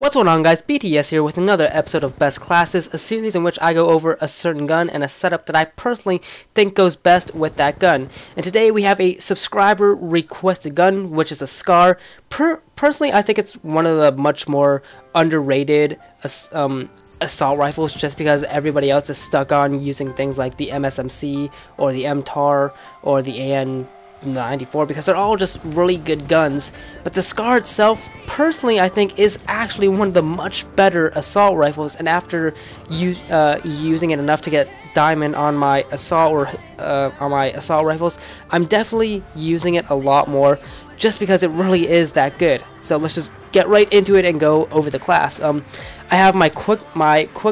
What's going on, guys? BTS here with another episode of Best Classes, a series in which I go over a certain gun and a setup that I personally think goes best with that gun. And today we have a subscriber requested gun, which is a SCAR. Personally, I think it's one of the much more underrated assault rifles, just because everybody else is stuck on using things like the MSMC or the MTAR or the AN94 because they're all just really good guns. But the SCAR itself, personally, I think is actually one of the much better assault rifles, and after using it enough to get diamond on my assault rifles, I'm definitely using it a lot more just because it really is that good. So let's just get right into it and go over the class. I have my quick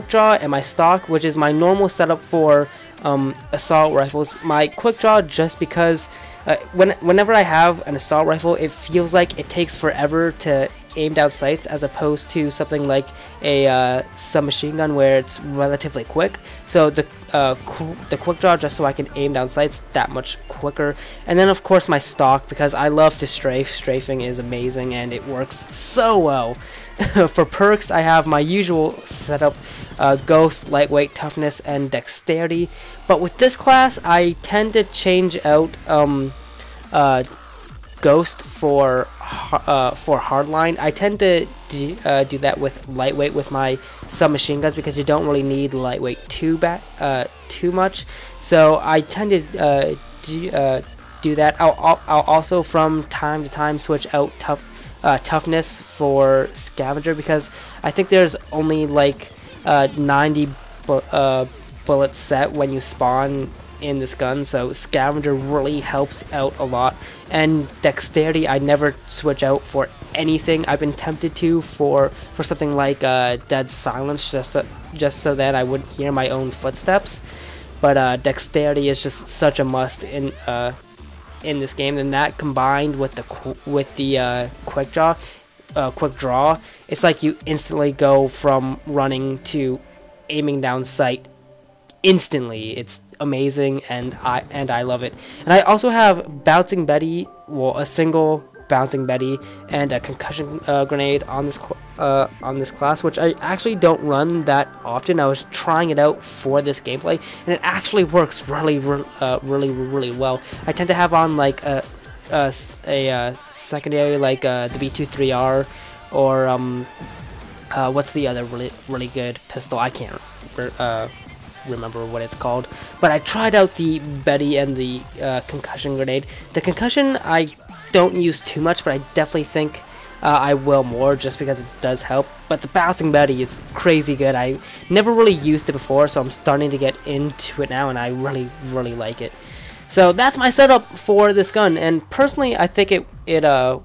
draw and my stock, which is my normal setup for assault rifles. My quick draw, just because whenever I have an assault rifle, it feels like it takes forever to aim down sights, as opposed to something like a submachine gun where it's relatively quick. So the quick draw, just so I can aim down sights that much quicker. And then of course my stock, because I love to strafe. Strafing is amazing and it works so well. For perks, I have my usual setup: Ghost, Lightweight, Toughness, and Dexterity. But with this class, I tend to change out Ghost for Hardline. I tend to do that with Lightweight with my submachine guns, because you don't really need Lightweight too much. So I tend to do that. I'll also from time to time switch out Toughness for Scavenger, because I think there's only like 90 bullets set when you spawn in this gun, so Scavenger really helps out a lot. And Dexterity, I never switch out for anything. I've been tempted to for something like Dead Silence, just so that I wouldn't hear my own footsteps. But Dexterity is just such a must in this game, and that combined with the quick draw, it's like you instantly go from running to aiming down sight instantly. It's amazing, and I love it. And I also have Bouncing Betty, well, a single Bouncing Betty and a concussion grenade on this class, which I actually don't run that often. I was trying it out for this gameplay, and it actually works really well. I tend to have on like a secondary, like the B23R, or what's the other really good pistol? I can't remember what it's called, but I tried out the Betty and the concussion grenade. The concussion I don't use too much, but I definitely think I will more, just because it does help. But the Bouncing Betty is crazy good. I never really used it before, so I'm starting to get into it now, and I really like it. So that's my setup for this gun, and personally I think it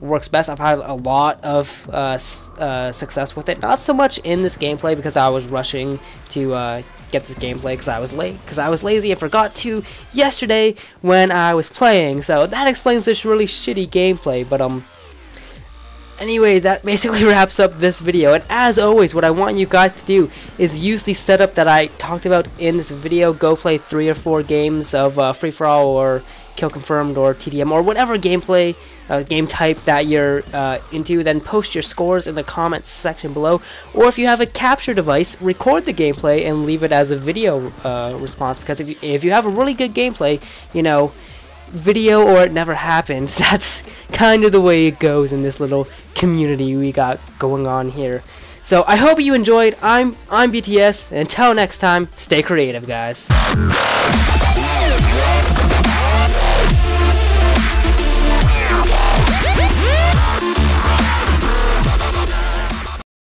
works best. I've had a lot of success with it. Not so much in this gameplay, because I was rushing to get this gameplay because I was lazy and forgot to yesterday when I was playing. So that explains this really shitty gameplay. But anyway, that basically wraps up this video, and as always, what I want you guys to do is use the setup that I talked about in this video. Go play 3 or 4 games of free-for-all or kill confirmed or TDM or whatever gameplay game type that you're into. Then post your scores in the comments section below, or if you have a capture device, record the gameplay and leave it as a video response, because if you have a really good gameplay, you know, video or it never happened. That's kind of the way it goes in this little community we got going on here. So I hope you enjoyed. I'm BTS, and until next time, stay creative, guys.